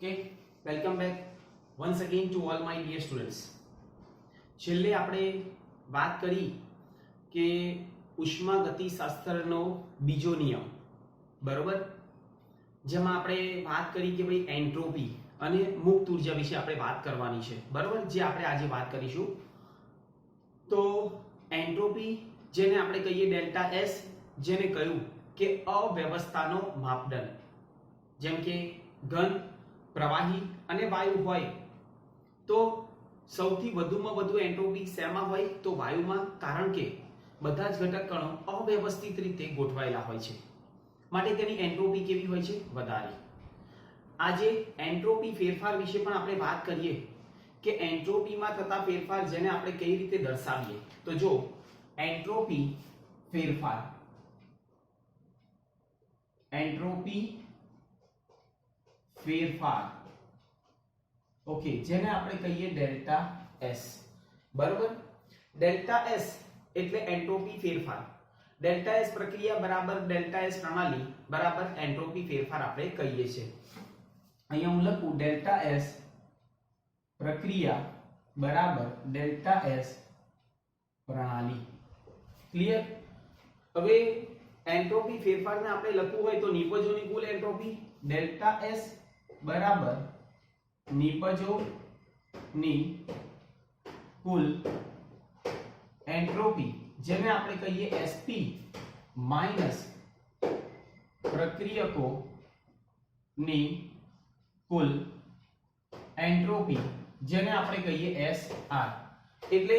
Okay, welcome back once again to all my dear students. છેલ્લે આપણે વાત કરી કે ઉષ્માગતિશાસ્ત્રનો બીજો નિયમ, બરોબર, જેમાં આપણે વાત કરી કે ભાઈ એન્ટ્રોપી અને મુક્ત ઉર્જા વિશે આપણે વાત કરવાની છે, બરોબર, જે આપણે આજે વાત કરીશું. તો એન્ટ્રોપી જેને આપણે કહીએ ડેલ્ટા એસ, જેને કહ્યું કે અવ્યવસ્થાનો માપદંડ, જેમ કે ઘન, પ્રવાહી અને વાયુ હોય તો સૌથી વધુમાં વધુ એન્ટ્રોપી શેમાં હોય તો વાયુમાં, કારણ કે બધા જ ઘટક કણો અવ્યવસ્થિત રીતે ગોઠવાયેલા હોય છે, માટે તેની એન્ટ્રોપી કેવી હોય છે? વધારે. આજે એન્ટ્રોપી ફેરફાર વિશે પણ આપણે વાત કરીએ કે એન્ટ્રોપીમાં થતા ફેરફાર જેને આપણે કઈ રીતે દર્શાવીએ. તો જો એન્ટ્રોપી ફેરફાર, એન્ટ્રોપી ફેરફાર, ઓકે, જેને આપણે કહીએ ડેલ્ટા એસ, બરોબર. ડેલ્ટા એસ એટલે એન્ટ્રોપી ફેરફાર. ડેલ્ટા એસ પ્રક્રિયા બરાબર ડેલ્ટા એસ પ્રણાલી બરાબર એન્ટ્રોપી ફેરફાર આપણે કહીએ છીએ. અહીંયા હું લખું ડેલ્ટા એસ પ્રક્રિયા બરાબર ડેલ્ટા એસ પ્રણાલી. ક્લિયર? હવે એન્ટ્રોપી ફેરફારને આપણે લખવું હોય તો નિપજોની કુલ એન્ટ્રોપી ડેલ્ટા એસ બરાબર નિપજોની કુલ એન્ટ્રોપી, જેને આપણે કહીએ એસપી માઈનસ પ્રક્રિયકોની કુલ એન્ટ્રોપી, જેને આપણે કહીએ એસઆર. એટલે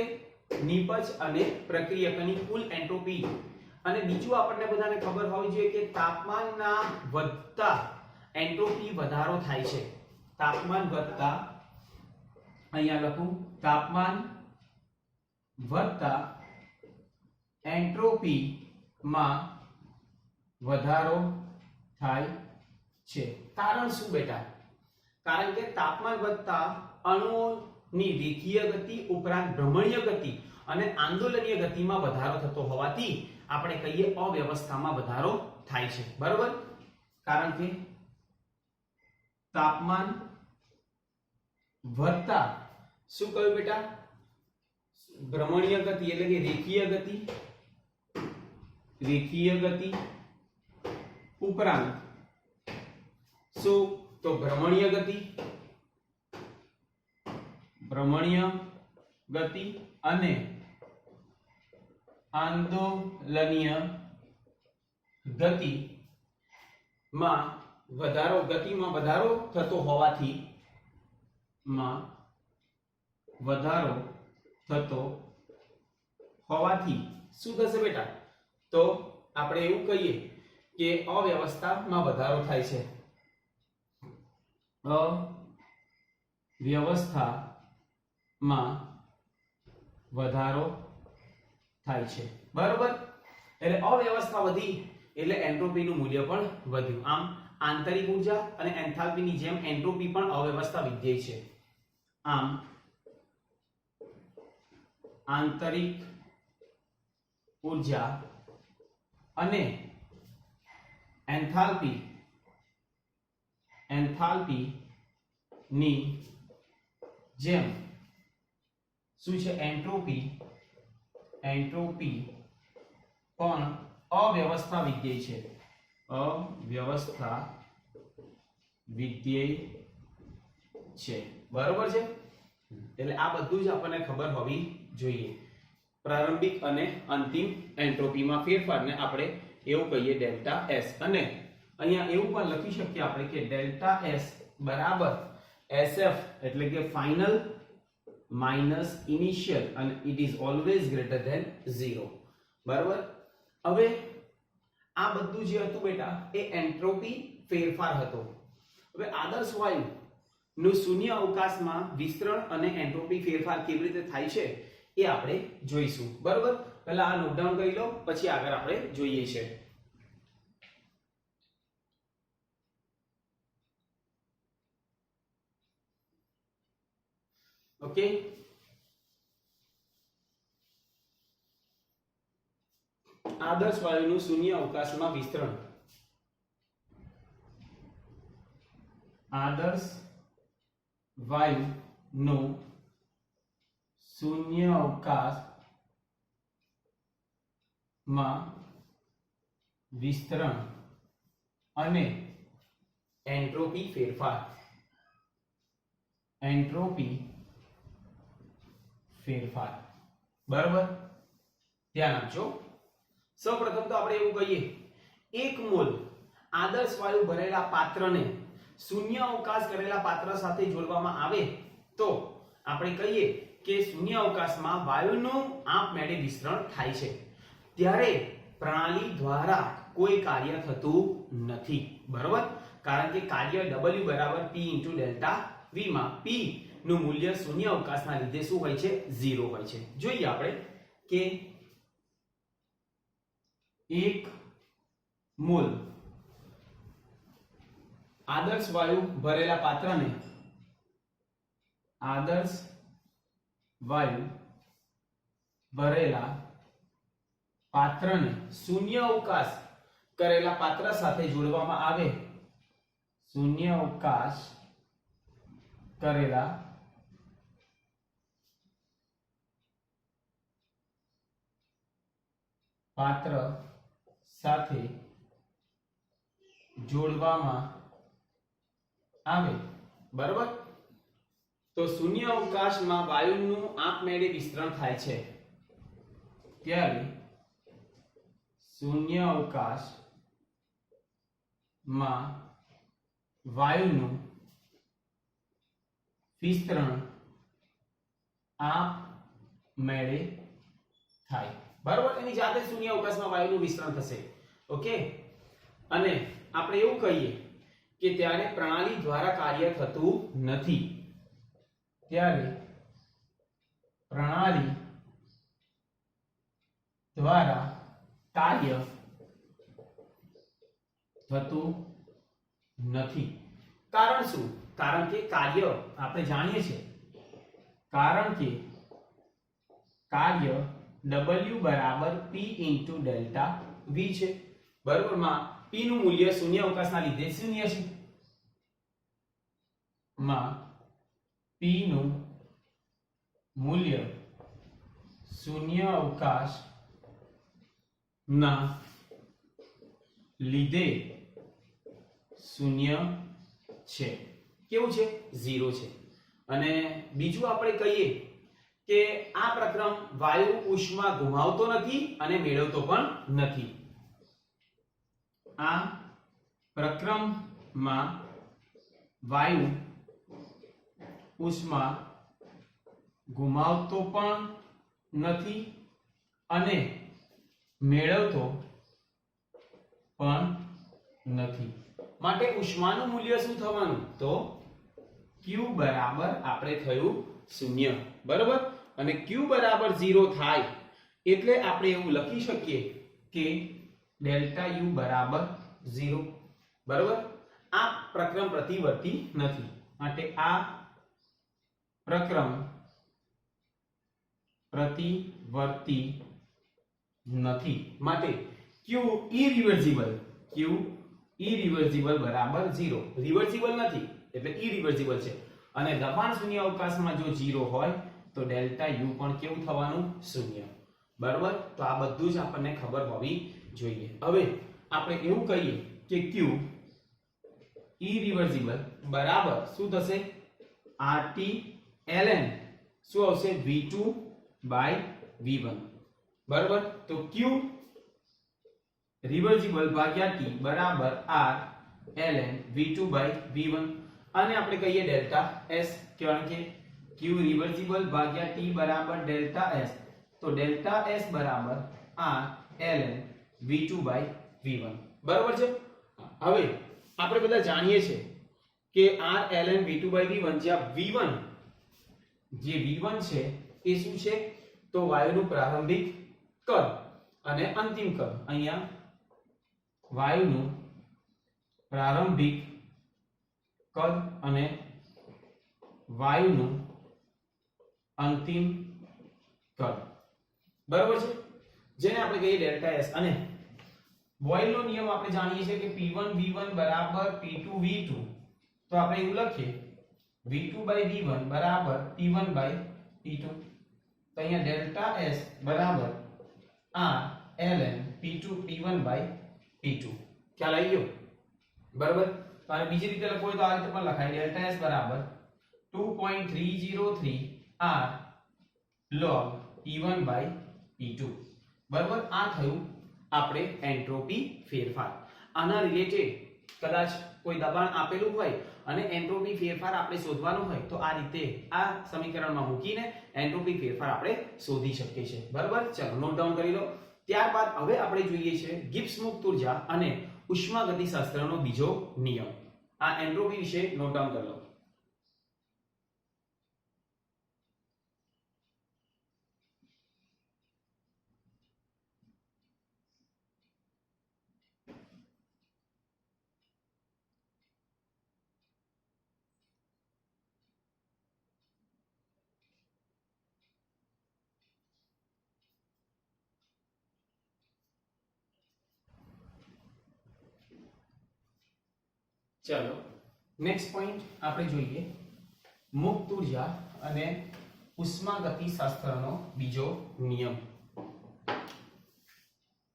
નિપજ અને પ્રક્રિયકની કુલ એન્ટ્રોપી. અને બીજું આપણને બધાને ખબર હોવી જોઈએ કે તાપમાનના વધતા એન્ટ્રોપી વધારો થાય છે. તાપમાન વધતા, અહીંયા લખું, તાપમાન વધતા એન્ટ્રોપી માં વધારો થાય છે. કારણ શું બેટા? કારણ કે તાપમાન વધતા અણુઓની રેખીય ગતિ ઉપરાંત ભ્રમણીય ગતિ અને આંદોલનીય ગતિમાં વધારો થતો હોવાથી આપણે કહીએ અવ્યવસ્થામાં વધારો થાય છે, બરોબર. કારણ કે તાપમાન વધતા શું કહ્યું બેટા? ભ્રમણીય ગતિ એટલે કે રેખીય ગતિ, રેખીય ગતિ ઉપરાંત શું? તો ભ્રમણીય ગતિ, ભ્રમણીય ગતિ અને આંદોલનીય ગતિમાં વધારો, ગતિમાં વધારો થતો હોવાથી શું થશે બેટા? તો આપણે એવું કહીએ કે અવ્યવસ્થામાં વધારો થાય છે. અવ્યવસ્થામાં વધારો થાય છે, બરોબર. એટલે અવ્યવસ્થા વધી એટલે એન્ટ્રોપીનું મૂલ્ય પણ વધ્યું. આમ આંતરિક ઊર્જા અને એન્થાલ્પીની જેમ એન્ટ્રોપી પણ અવ્યવસ્થા વિધેય છે. આમ આંતરિક ઊર્જા અને એન્થાલ્પી ની જેમ શું છે? એન્ટ્રોપી પણ અવ્યવસ્થા વિધેય છે. અવ્યવસ્થા વિધેય છે, બરોબર છે. એટલે આ બધું જ આપણને ખબર હોવી જોઈએ. પ્રારંભિક અને અંતિમ એન્ટ્રોપીમાં ફેરફારને આપણે એવું કહીએ ડેલ્ટા એસ. અને અહીંયા એવું પણ લખી શકીએ આપણે કે ડેલ્ટા એસ બરાબર SF એટલે કે ફાઇનલ માઇનસ ઇનિશિયલ, અને it is always greater than 0, બરાબર. હવે આ બધું જે હતું બેટા એ એન્ટ્રોપી ફેરફાર હતો. હવે આદર્શ વાયુ નું શૂન્ય અવકાશમાં વિસ્તરણ અને એન્ટ્રોપી ફેરફાર કેવી રીતે થાય છે એ આપણે જોઈશું, બરાબર. પહેલા આ નોટ ડાઉન કરી લો, પછી આગળ આપણે જોઈએ છે. ઓકે, આદર્શ વાયુનું શૂન્ય અવકાશમાં વિસ્તરણ, આદર્શ વાયુનું શૂન્ય અવકાશમાં વિસ્તરણ અને એન્ટ્રોપી ફેરફાર બરાબર ધ્યાન આપજો સૌપ્રથમ તો આપણે એવું કહીએ 1 મોલ આદર્શ વાયુ ભરેલા પાત્રને શૂન્ય અવકાશ કરેલા પાત્ર સાથે જોડવામાં આવે તો આપણે કહીએ કે શૂન્ય અવકાશમાં વાયુનું આપમેળે વિસ્તરણ થાય છે ત્યારે પ્રણાલી દ્વારા કોઈ કાર્ય થતું નથી બરાબર કારણ કે કાર્ય W બરાબર P * ડેલ્ટા V માં P નું મૂલ્ય શૂન્ય અવકાશના લીધે શું હોય છે 0 હોય છે જોઈએ આપણે કે 1 મોલ આદર્શ વાયુ ભરેલા પાત્રને શૂન્ય અવકાશ કરેલા પાત્ર સાથે જોડવામાં આવે શૂન્ય અવકાશ કરેલા પાત્ર સાથે જોડવામાં આવે બરાબર તો શૂન્ય અવકાશમાં વાયુનું આપમેળે વિસ્તરણ થાય છે ત્યારે શૂન્ય અવકાશમાં વાયુનું વિસ્તરણ આપમેળે થાય બરાબર એની જાતે શૂન્ય અવકાશમાં વાયુનું વિસ્તરણ થશે ઓકે અને આપણે એવું કહીએ કે ત્યારે પ્રણાલી દ્વારા કાર્ય થતું નથી ત્યારે પ્રણાલી દ્વારા કાર્ય થતું નથી કારણ શું કારણ કે કાર્ય આપણે જાણીએ છીએ કારણ કે કાર્ય W બરાબર P * ડેલ્ટા V છે બરાબર માં P નું મૂલ્ય શૂન્ય અવકાશના લીધે શૂન્ય છે માં P નું મૂલ્ય શૂન્ય અવકાશના લીધે શૂન્ય છે કેવું છે 0 છે અને બીજું આપણે કહીએ કે આ પ્રક્રમ વાયુ ઉષ્મા ગુમાવતો નથી અને મેળવતો પણ નથી આ પ્રક્રમમાં વાયુ ઉષ્મા ગુમાવતો પણ નથી અને મેળવતો પણ નથી માટે ઉષ્માનું મૂલ્ય શું થવાનું તો Q બરાબર આપણે થયું 0 બરાબર અને Q બરાબર 0 થાય એટલે આપણે એવું લખી શકીએ કે ડેલ્ટા U બરાબર 0 બરાબર આ પ્રક્રમ પ્રતિવર્તી નથી માટે આ પ્રક્રમ પ્રતિવર્તી નથી માટે Q ઇરિવર્સિબલ બરાબર 0 રિવર્સિબલ નથી એટલે ઇરિવર્સિબલ છે અને દબાણ શૂન્ય અવકાશમાં જો 0 હોય તો ડેલ્ટા U પણ કેવું થવાનું 0 બરાબર તો આ બધું જ આપણને ખબર હોવી જોઈએ હવે આપણે એવું કહીએ કે Q ઇરિવર્સિબલ બરાબર શું થશે RT ln શું આવશે V2/V1 બરાબર તો Q રિવર્સિબલ ભાગ્યા T બરાબર R ln V2/V1 અને આપણે કહીએ ડેલ્ટા S કારણ કે Q રિવર્સિબલ ભાગ્યા T બરાબર ડેલ્ટા S તો ડેલ્ટા S બરાબર R ln V2/V1 બરાબર છે હવે આપણે બધા જાણીએ છીએ કે R ln V2/V1 જ્યાં V1 જે V1 છે એ શું છે તો વાયુનું પ્રારંભિક કદ અને અંતિમ કદ અહીંયા વાયુનું પ્રારંભિક કદ અને વાયુનું અંતિમ કદ બરાબર છે જેને આપણે કહીએ ડેલ્ટા S અને બોયલનો નિયમ આપણે જાણીએ છીએ કે P1 V1 બરાબર P2 V2 તો આપણે એવું લખીએ v2/v1 બરાબર p1/p2 તો અહીંયા ડેલ્ટા S બરાબર r ln p2 p1/p2 ખ્યાલ આવી ગયો બરાબર અને બીજી રીતે લખવું હોય તો આ રીતે પણ લખાય ડેલ્ટા S બરાબર 2.303 r log p1/p2 બરાબર આ થયું આપણે એન્ટ્રોપી ફેરફાર આના રિલેટેડ કદાચ કોઈ દબાણ આપેલું હોય અને એન્ટ્રોપી ફેરફાર આપણે શોધવાનો હોય તો આ રીતે આ સમીકરણમાં મૂકીને એન્ટ્રોપી ફેરફાર આપણે શોધી શકીએ છીએ બરાબર ચલો નોટ ડાઉન કરી લો ત્યારબાદ હવે આપણે જોઈએ છે ગિબ્સ મુક્ત ઉર્જા અને ઉષ્માગતિશાસ્ત્રનો બીજો નિયમ આ એન્ટ્રોપી વિશે નોટ ડાઉન કરી લો चलो नेक्स्ट पॉइंट આપણે જોઈએ મુક્ત ઉર્જા અને ઉષ્માગતિશાસ્ત્રનો બીજો નિયમ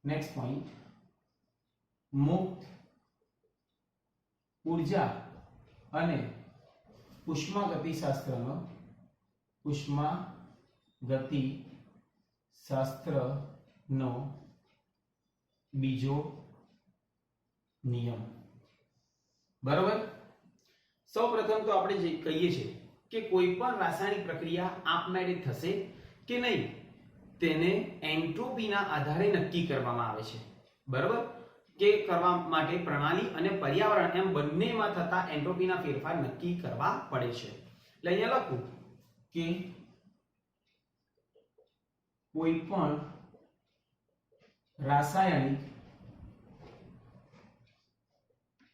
નેક્સ્ટ પોઈન્ટ મુક્ત ઉર્જા અને ઉષ્માગતિશાસ્ત્રનો બીજો નિયમ बराबर સૌપ્રથમ તો આપણે જે કહીએ છીએ કે કોઈ પણ રાસાયણિક પ્રક્રિયા આપમેળે થશે કે નહીં તેને એન્ટ્રોપીના આધારે નક્કી કરવામાં આવે છે બરાબર કે કરવા માટે પ્રણાલી અને પર્યાવરણ એમ બંનેમાં થતા એન્ટ્રોપીના ફેરફાર નક્કી કરવા પડે છે એટલે અહીંયા લખું કે કોઈ પણ રાસાયણિક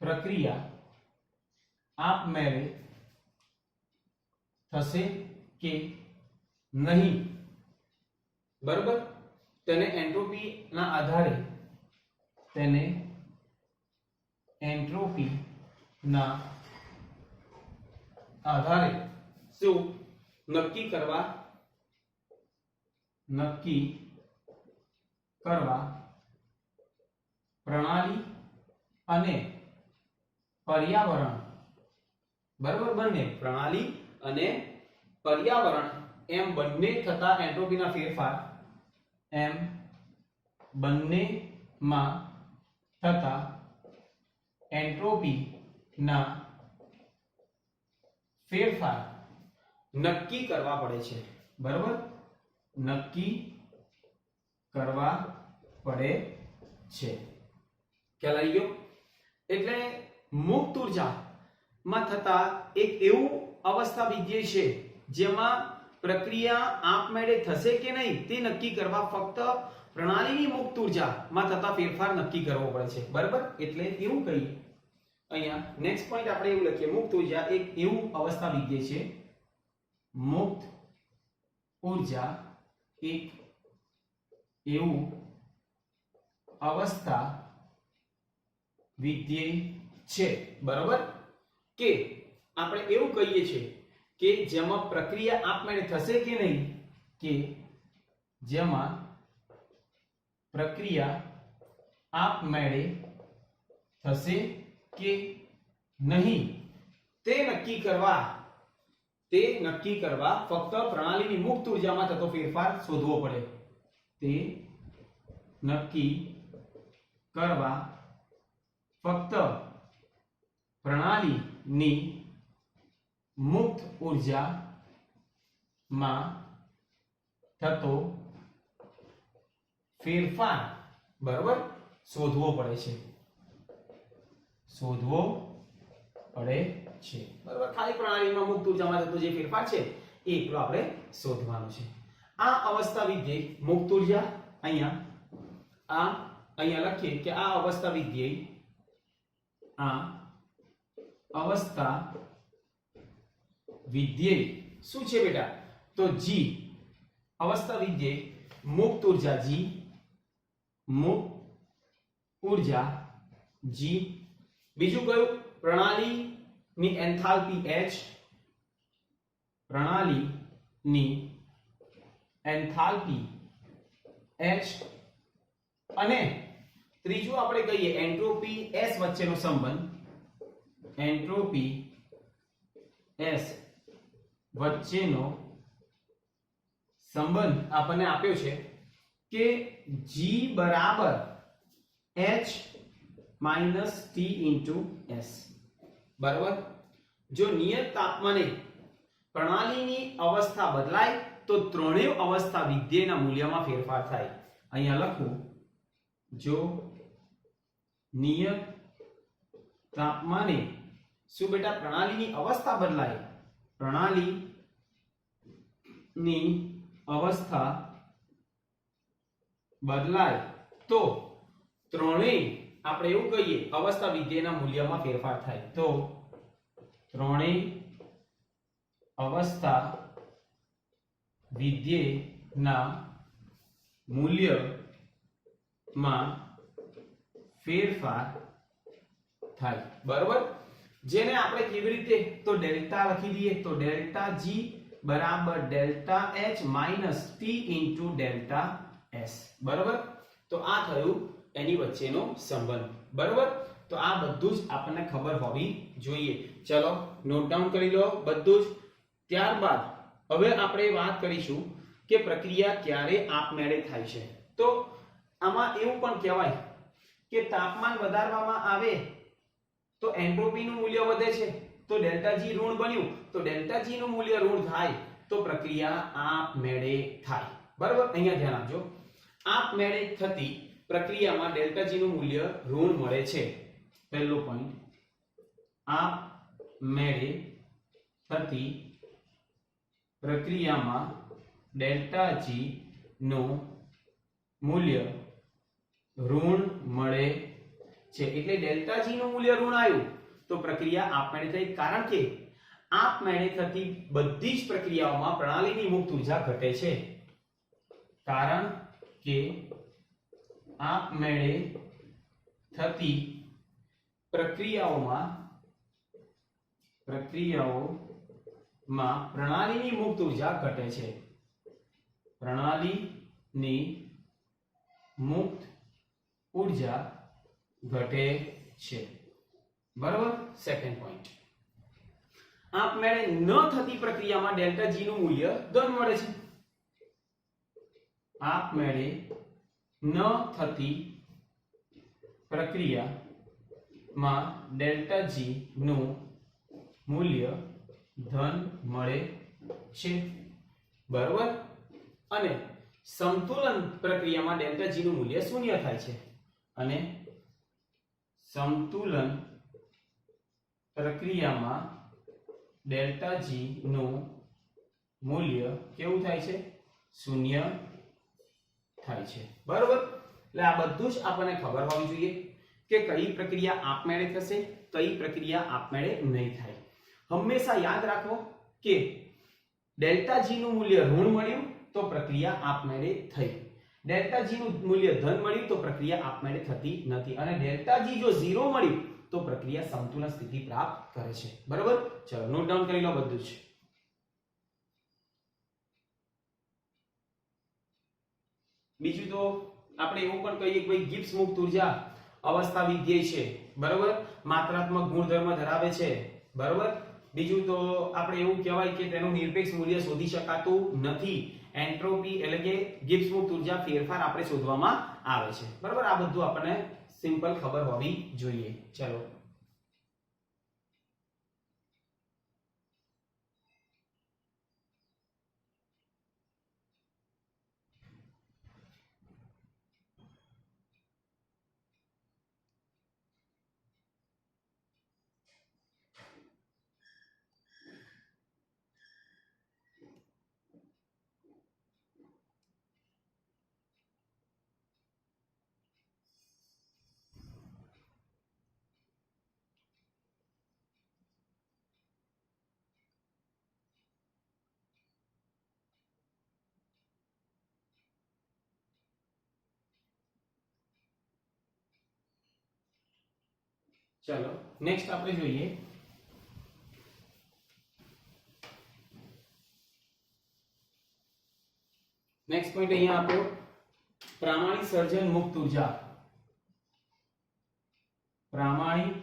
પ્રક્રિયા આપમેળે થશે કે નહીં બરાબર તેને એન્ટ્રોપીના આધારે શું નક્કી કરવા પ્રણાલી અને પર્યાવરણ બરાબર બંને પ્રણાલી અને પર્યાવરણ એમ બંને થતા એન્ટ્રોપીના ફેરફાર એમ બંનેમાં થતા એન્ટ્રોપીના ફેરફાર નક્કી કરવા પડે છે બરાબર નક્કી કરવા પડે છે ખ્યાલ આવી ગયો એટલે મુક્ત ઉર્જામાં થતા એક એવું અવસ્થા વિધેય છે જેમાં પ્રક્રિયા આપમેળે થશે કે નહીં તે નક્કી કરવા ફક્ત પ્રણાલીની મુક્ત ઉર્જામાં થતા ફેરફાર નક્કી કરવો પડે છે બરાબર એટલે એવું કહી અહીંયા નેક્સ્ટ પોઈન્ટ આપણે એવું લખીએ મુક્ત ઉર્જા એક એવું અવસ્થા વિધેય છે મુક્ત ઉર્જા એક એવું અવસ્થા વિધેય છે બરાબર કે આપણે એવું કહીએ છીએ કે જેમાં પ્રક્રિયા આપમેળે થશે કે નહીં કે જેમાં પ્રક્રિયા આપમેળે થશે કે નહીં તે નક્કી કરવા ફક્ત પ્રણાલીની મુક્ત ઉર્જામાં થતો ફેરફાર શોધવો પડે તે નક્કી કરવા ફક્ત પ્રણાલીની મુક્ત ઉર્જામાં થતો ફેરફાર બરાબર શોધવો પડે છે બરાબર ખાલી પ્રણાલીમાં મુક્ત ઉર્જામાં થતો જે ફેરફાર છે એ એકલો આપણે શોધવાનો છે આ અવસ્થા વિધેય મુક્ત ઉર્જા અહીંયા લખીએ કે આ અવસ્થા વિધેય શું છે બેટા તો G અવસ્થા વિધેય મુક્ત ઉર્જા G મુક્ત ઉર્જા G બીજું કયું પ્રણાલીની એન્થાલ્પી H પ્રણાલીની એન્થાલ્પી H અને ત્રીજું આપણે કહીએ એન્ટ્રોપી S વચ્ચેનો સંબંધ, એન્ટ્રોપી S વચ્ચેનો સંબંધ આપણને આપ્યો છે કે G બરાબર H - T * S બરાબર. જો નિયત તાપમાને પ્રણાલીની અવસ્થા બદલાય તો ત્રણેય અવસ્થા વિધેયના મૂલ્યમાં ફેરફાર થાય. અહીંયા લખું, જો નિયત તાપમાને શું બેટા પ્રણાલીની અવસ્થા બદલાય, પ્રણાલીની અવસ્થા બદલાય તો ત્રણેય આપણે એવું કહીએ અવસ્થા વિધેયના મૂલ્યમાં ફેરફાર થાય. તો ત્રણેય અવસ્થા વિધેયના મૂલ્યમાં ફેરફાર થાય. બરાબર. જેને આપણે કેવી રીતે તો ડેલ્ટા લખી દઈએ તો ડેલ્ટા G બરાબર delta H - T * delta S. બરાબર. તો આ થયું એની વચ્ચેનો સંબંધ. બરાબર. તો આ બધું જ આપણને ખબર હોવી જોઈએ. ચલો નોટ ડાઉન કરી લો બધું જ. ત્યારબાદ હવે આપણે વાત કરીશું કે પ્રક્રિયા ક્યારે આપમેળે થાય છે. તો આમાં એવું પણ કહેવાય કે તાપમાન વધારવામાં આવે તો એન્ટ્રોપીનું મૂલ્ય વધે છે, તો ડેલ્ટા G ઋણ બન્યું તો ડેલ્ટા G નું મૂલ્ય ઋણ થાય તો પ્રક્રિયા આપમેળે થાય. બરાબર. અહીંયા ધ્યાન આપજો, આપમેળે થતી પ્રક્રિયામાં ડેલ્ટા G નું મૂલ્ય ઋણ મળે છે. પહેલો પોઈન્ટ, આપમેળે થતી પ્રક્રિયામાં ડેલ્ટા G નું મૂલ્ય ઋણ મળે છે. એટલે ડેલ્ટા G નું મૂલ્ય ઋણ આવ્યું તો પ્રક્રિયા આપમેળે થઈ, કારણ કે આપમેળે થતી બધી જ પ્રક્રિયાઓમાં પ્રણાલીની મુક્ત ઊર્જા ઘટે છે. કારણ કે આપમેળે થતી પ્રક્રિયાઓમાં પ્રણાલીની મુક્ત ઊર્જા ઘટે છે. પ્રણાલીની મુક્ત ઊર્જા ઘટે છે. બરાબર. સેકન્ડ પોઈન્ટ, આપમેળે ન થતી પ્રક્રિયામાં ડેલ્ટા G નું મૂલ્ય ધન મળે છે. આપમેળે ન થતી પ્રક્રિયામાં ડેલ્ટા G નું મૂલ્ય ધન મળે છે. બરાબર. અને સંતુલન પ્રક્રિયામાં ડેલ્ટા G નું મૂલ્ય શૂન્ય થાય છે. અને સંતુલન પ્રક્રિયામાં ડેલ્ટા G નું મૂલ્ય કેવું થાય છે? શૂન્ય થાય છે. બરાબર. એટલે આ બધું જ આપણને ખબર હોવી જોઈએ કે કઈ પ્રક્રિયા આપમેળે થશે, કઈ પ્રક્રિયા આપમેળે નહીં થાય. હંમેશા યાદ રાખો કે ડેલ્ટા G નું મૂલ્ય ઋણ મળ્યું તો પ્રક્રિયા આપમેળે થઈ, ડેલ્ટા G નું મૂલ્ય ધન મળ્યું તો પ્રક્રિયા આપમેળે થતી નથી, અને ડેલ્ટા G જો 0 મળ્યું તો પ્રક્રિયા સંતુલન સ્થિતિ પ્રાપ્ત કરે છે. બરાબર. ચલો નોટ ડાઉન કરી લો બધું જ. બીજું તો આપણે એવું પણ કહીએ કે ભાઈ ગિબ્સ મુક્ત ઊર્જા અવસ્થા વિધેય છે. બરાબર. માત્રાત્મક ગુણધર્મ ધરાવે છે. બરાબર. બીજું તો આપણે એવું કહેવાય કે તેનું નિરપેક્ષ મૂલ્ય શોધી શકાતું નથી. એન્ટ્રોપી એટલે કે ગિબ્સ મુક્ત ઊર્જા ફેરફાર આપણે શોધવામાં આવે છે. બરાબર. આ બધું આપણને સિમ્પલ ખબર હોવી જોઈએ. ચલો નેક્સ્ટ આપણે જોઈએ પોઈન્ટ અહીંયા આપ્યો પ્રામાણિક સર્જન મુક્ત ઉર્જા, પ્રામાણિક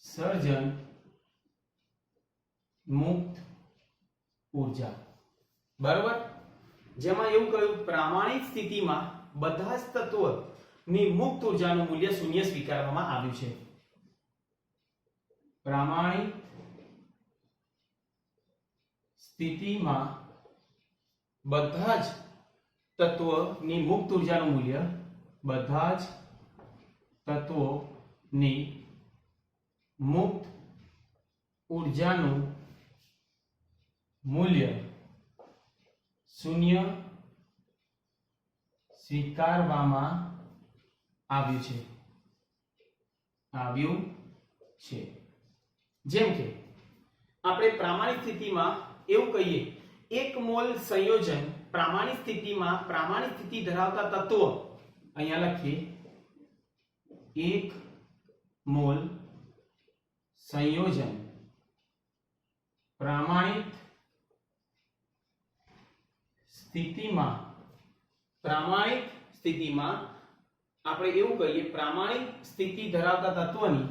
સર્જન મુક્ત ઉર્જા, બરાબર. જેમાં એવું કહ્યું પ્રામાણિક સ્થિતિમાં બધા જ તત્વોની મુક્ત ઉર્જાનું મૂલ્ય શૂન્ય સ્વીકારવામાં આવ્યું છે. પ્રામાણિક સ્થિતિમાં બધા જ તત્વોની મુક્ત ઉર્જાનું મૂલ્ય, બધા જ તત્વોની મુક્ત ઉર્જાનું મૂલ્ય શૂન્ય સ્વીકારવામાં આવ્યું છે. જેમ કે આપણે પ્રામાણિક સ્થિતિમાં એવું કહીએ, 1 મોલ સંયોજન પ્રામાણિક સ્થિતિમાં પ્રામાણિક સ્થિતિ ધરાવતા તત્વો, અહીંયા લખીએ 1 મોલ સંયોજન પ્રામાણિક સ્થિતિમાં આપણે એવું કહીએ પ્રામાણિક સ્થિતિ ધરાવતા તત્વની,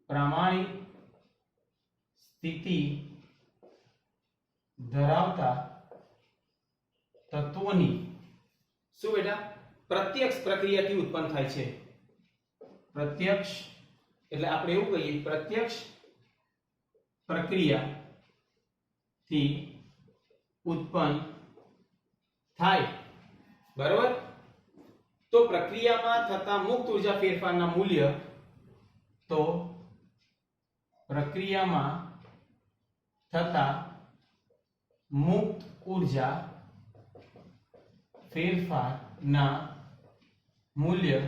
પ્રામાણિક સ્થિતિ ધરાવતા તત્વોની શું બેટા પ્રત્યક્ષ પ્રક્રિયાથી ઉત્પન્ન થાય છે. પ્રત્યક્ષ એટલે આપણે એવું કહીએ પ્રત્યક્ષ પ્રક્રિયાથી ઉત્પન્ન થાય, બરાબર. તો પ્રક્રિયામાં થતા મુક્ત ઉર્જા ફેરફારના મૂલ્ય, તો પ્રક્રિયામાં થતા મુક્ત ઉર્જા ફેરફારના મૂલ્ય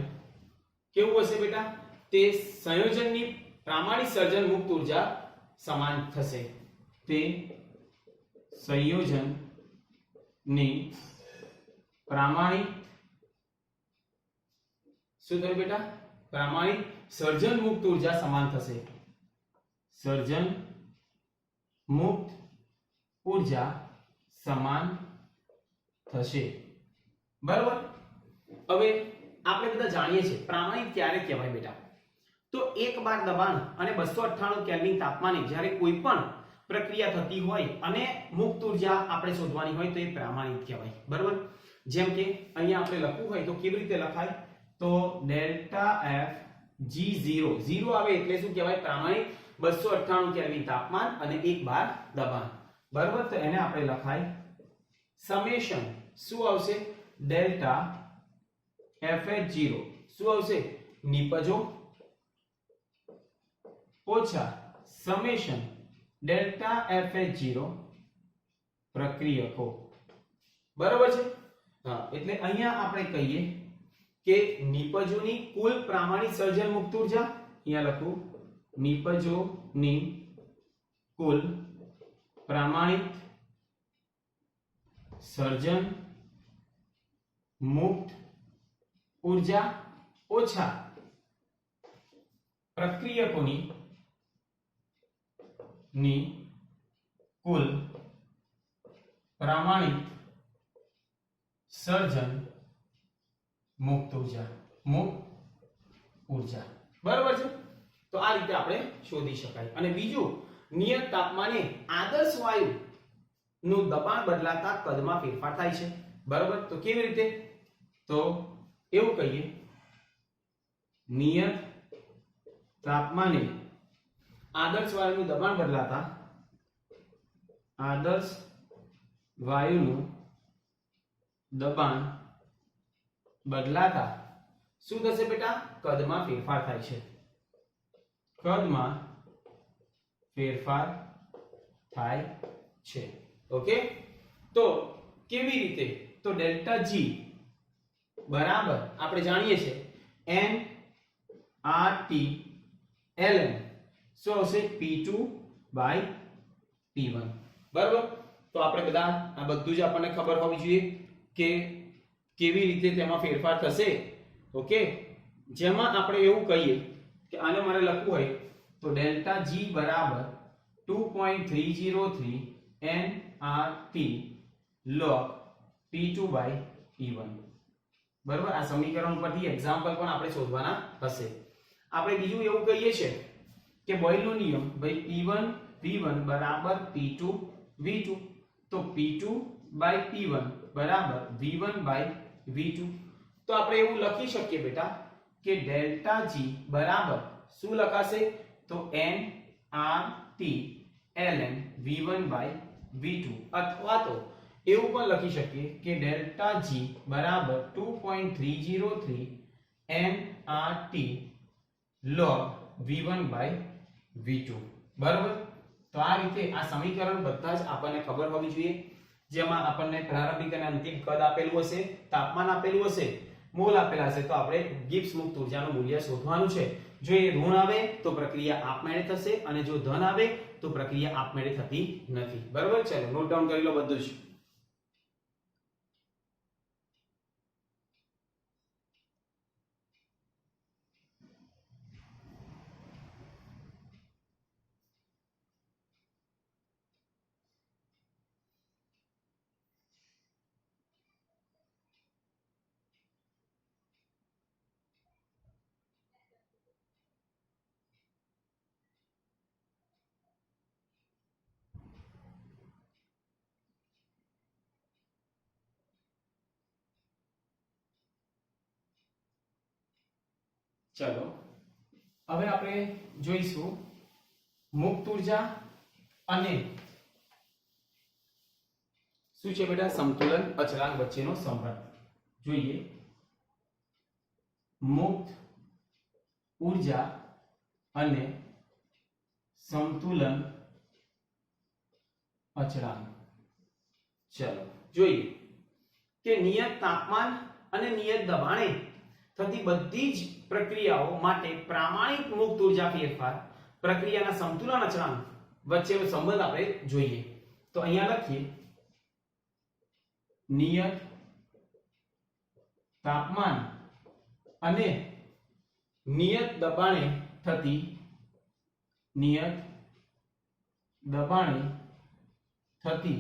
કેવું હશે બેટા? તે સંયોજનની પ્રામાણિક સર્જન મુક્ત ઉર્જા સમાન થશે. તે સંયોજનની પ્રામાણિક શું થયું બેટા? પ્રામાણિક સર્જન મુક્ત ઉર્જા સમાન થશે. સર્જન મુક્ત ઉર્જા સમાન થશે, બરાબર. હવે આપણે બધા જાણીએ છીએ પ્રામાણિક ક્યારે કહેવાય બેટા? તો 1 બાર દબાણ અને 298 કેલ્વિન તાપમાને જ્યારે કોઈ પણ પ્રક્રિયા થતી હોય અને મુક્ત ઉર્જા આપણે શોધવાની હોય તો એ પ્રામાણિક કહેવાય, બરાબર. જેમ કે અહીંયા આપણે લખવું હોય તો કેવી રીતે લખાય? તો ડેલ્ટા એફ G0, 0 આવે એટલે શું કહેવાય? પ્રામાણિક. 298 કેલ્વિન તાપમાન અને 1 બાર દબાણ, બરાબર. તો એને આપણે લખાય સમેશન શું આવશે? ડેલ્ટા FH0 શું આવશે? નિપજો ઓછા સમેશન ડેલ્ટા FH0 પ્રક્રિયકો, બરાબર છે. હા, એટલે અહીંયા આપણે કહીએ કે નિપજોની કુલ પ્રામાણિક સર્જન મુક્ત ઉર્જા, અહીંયા લખું નિપજોની કુલ પ્રામાણિક સર્જન મુક્ત ઉર્જા ઓછા પ્રક્રિયકોની કુલ પ્રામાણિક સર્જન મુક્ત ઉર્જા, બરાબર છે. તો આ રીતે આપણે શોધી શકાય. અને બીજું, નિયત તાપમાને આદર્શ વાયુ નું દબાણ બદલાતા કદમાં ફેરફાર થાય છે, બરાબર. તો કેવી રીતે? તો એવું કહીએ નિયત તાપમાને આદર્શ વાયુનું દબાણ બદલાતા આદર્શ વાયુનું દબાણ બદલાતા શું થશે બેટા? કદમાં ફેરફાર થાય છે. કદમાં ફેરફાર થાય છે. ઓકે. તો કેવી રીતે? તો ડેલ્ટા G બરાબર આપણે જાણીએ છીએ N RT ln શું આવશે? P2 by P1, બરાબર. તો આપણે બધા આ બધું જ આપણને ખબર હોવી જોઈએ કે કેવી રીતે તેમાં ફેરફાર થશે. ઓકે. જેમાં આપણે એવું કહીએ કે આને મારે લખવું હોય તો ડેલ્ટા G બરાબર 2.303 nRT log p2 by p1. બરાબર, આ સમીકરણ પરથી એક્ઝામ્પલ પણ આપણે શોધવાના હશે. આપણે બીજું એવું કહીએ છે કે બોયલનો નિયમ ભાઈ p1 v1 બરાબર p2 v2, તો p2 by p1 બરાબર v1 by v2. તો આપણે એવું લખી શકીએ બેટા કે ડેલ્ટા g બરાબર શું લખાશે, તો n r t ln v1 by v2, અથવા તો એવું પણ લખી શકીએ કે ડેલ્ટા g બરાબર 2.303 nRT log v1 by v2. બરાબર, તો આ રીતે આ સમીકરણ બધા જ આપણને ખબર હોવી જોઈએ, જેમાં આપણને પ્રારંભિક અને અંતિમ કદ આપેલું હશે, તાપમાન આપેલું હશે, મોલ આપેલા હશે, તો આપણે ગિબ્સ મુક્ત ઊર્જાનું મૂલ્ય શોધવાનું છે. જો એ ઋણ આવે તો પ્રક્રિયા આપમેળે થશે, અને જો ધન આવે તો પ્રક્રિયા આપમેળે થતી નથી. બરાબર, ચલો નોટ ડાઉન કરી લો બધું જ. ચલો હવે આપણે જોઈશું મુક્ત ઊર્જા અને શું છે બેટા સમતુલન અચળાંક વચ્ચેનો સંબંધ. જોઈએ મુક્ત ઊર્જા અને સમતુલન અચળાંક. ચલો જોઈએ કે નિયત તાપમાન અને નિયત દબાણે થતી બધી જ પ્રક્રિયાઓ માટે પ્રામાણિક મુક્ત ઊર્જા ફેરફાર પ્રક્રિયાના સંતુલન અચળાંક વચ્ચેનો સંબંધ આપણે જોઈએ. તો અહીંયા લખીએ નિયત તાપમાન અને નિયત દબાણે થતી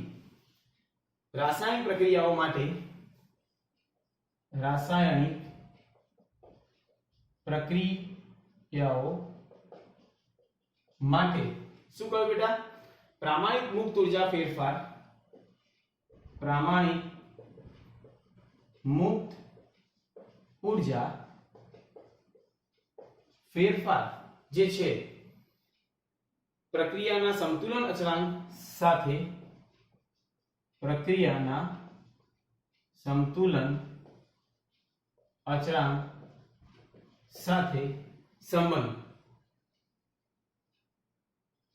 રાસાયણિક પ્રક્રિયાઓ માટે શું કહ્યું બેટા, પ્રામાણિક મુક્ત ઊર્જા ફેરફાર, પ્રામાણિક મુક્ત ઊર્જા ફેરફાર જે છે પ્રક્રિયાના સંતુલન અચળાંક સાથે સંબંધ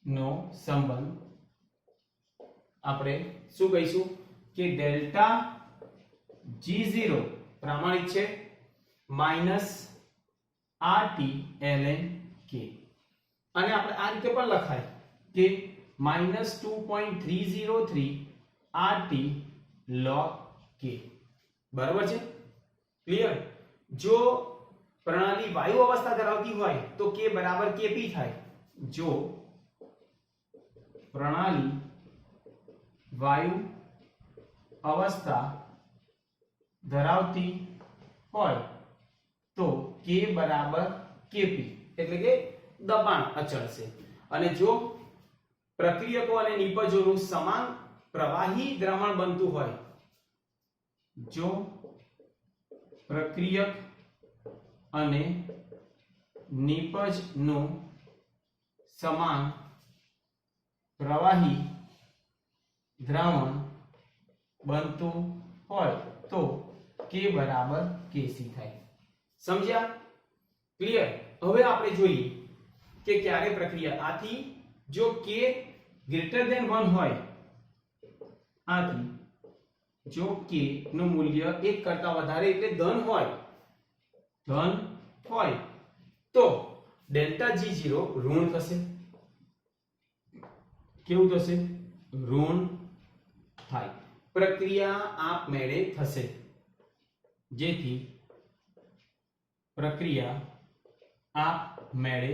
નો સંબંધ આપણે શું કહીશું કે ડેલ્ટા G0 પ્રામાણિક છે માઈનસ RT ln K, અને આપણે આ રીતે પણ લખાય કે માઈનસ 2.303 RT log K. બરાબર છે, ક્લિયર. જો પ્રણાલી વાયુ અવસ્થા ધરાવતી હોય તો K બરાબર Kp થાય. જો પ્રણાલી વાયુ અવસ્થા ધરાવતી હોય તો K બરાબર Kp, એટલે કે દબાણ અચળ છે. અને જો પ્રક્રિયકો અને નિપજોનું સમાન પ્રવાહી દ્રાવણ બનતું હોય, જો પ્રક્રિયક અને નિપજનું સમાન પ્રવાહી દ્રાવણ બનતું હોય તો K બરાબર Kc થાય. સમજ્યા? ક્લિયર. હવે આપણે જોઈએ કે ક્યારે પ્રક્રિયા આથી જો K greater than 1 હોય, આથી જો K નું મૂલ્ય 1 કરતા વધારે એટલે ધન હોય તો ડેલ્ટા G0 ઋણ થશે. કેવું થશે? ઋણ થાય. પ્રક્રિયા આપમેળે થશે, જેથી પ્રક્રિયા આપમેળે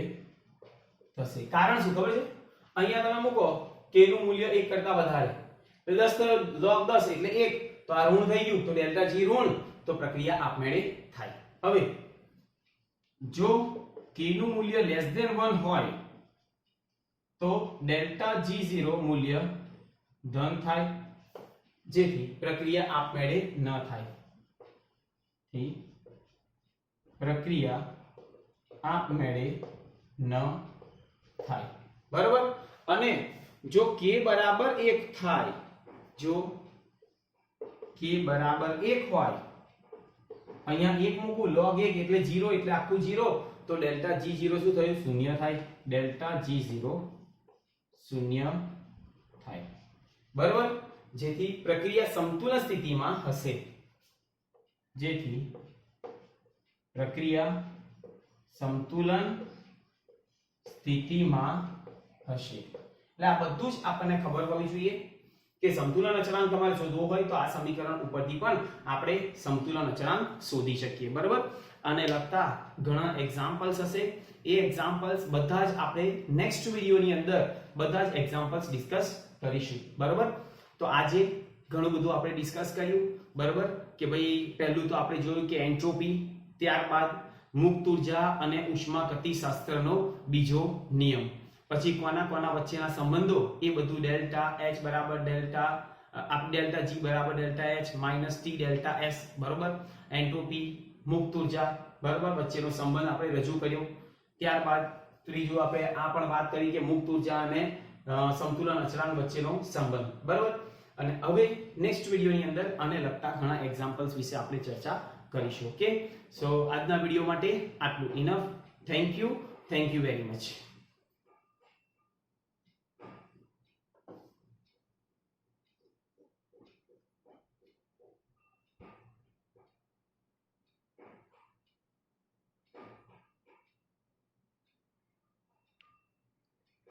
થશે. કારણ શું ખબર છે? અહીંયા તમે મૂકો K નું મૂલ્ય 1 કરતા વધારે તો 10 log 10 એટલે 1, તો આ ઋણ થઈ ગયું, તો ડેલ્ટા G ઋણ, તો પ્રક્રિયા આપમેળે થાય. હવે જો k નું મૂલ્ય લેસ ધેન 1 હોય તો ડેલ્ટા G0 મૂલ્ય ધન થાય, જેથી પ્રક્રિયા આપમેળે ન થાય. પ્રક્રિયા આપમેળે ન થાય. બરાબર. અને જો k બરાબર 1 થાય, જો k બરાબર 1 હોય, અહીંયા 1 મૂકું, log 1 એટલે 0 એટલે આખું 0, તો ડેલ્ટા G0 શું થયું? શૂન્ય થાય. ડેલ્ટા G0 શૂન્ય થાય. બરાબર. જેથી પ્રક્રિયા સંતુલન સ્થિતિમાં હશે. જેથી પ્રક્રિયા સંતુલન સ્થિતિમાં હશે. એટલે આ બધું જ આપણને ખબર હોવી જોઈએ કે સંતુલન અચળાંક તમારે શોધવો હોય તો આ સમીકરણ ઉપરથી પણ આપણે સંતુલન અચળાંક શોધી શકીએ. બરાબર. અને લગતા ઘણા એક્ઝામ્પલ્સ હશે. એ એક્ઝામ્પલ્સ બધા જ આપણે નેક્સ્ટ વિડિયોની અંદર બધા જ એક્ઝામ્પલ્સ ડિસ્કસ કરીશું. બરાબર. તો આજે ઘણું બધું આપણે ડિસ્કસ કર્યું. બરાબર. કે ભાઈ પહેલું તો આપણે જોયું કે એન્ટ્રોપી, ત્યારબાદ મુક્ત ઉર્જા અને ઉષ્માગતિશાસ્ત્રનો બીજો નિયમ, પછી કોના વચ્ચેના સંબંધો, એ બધું ડેલ્ટા H બરાબર ડેલ્ટા G બરાબર delta H minus T delta S. બરાબર. એન્ટ્રોપી, મુક્ત ઉર્જા, બરાબર, વચ્ચેનો સંબંધ આપણે રજૂ કર્યો. ત્યારબાદ ત્રીજું આપણે આ પણ વાત કરી કે મુક્ત ઉર્જા અને સંતુલન અચળાંક વચ્ચેનો સંબંધ. બરાબર. અને હવે નેક્સ્ટ વિડિયોની અંદર આને લગતા ઘણા એક્ઝામ્પલ્સ વિશે આપણે ચર્ચા કરીશું. ઓકે. સો આજના વિડિયો માટે આટલું enough. Thank you very much.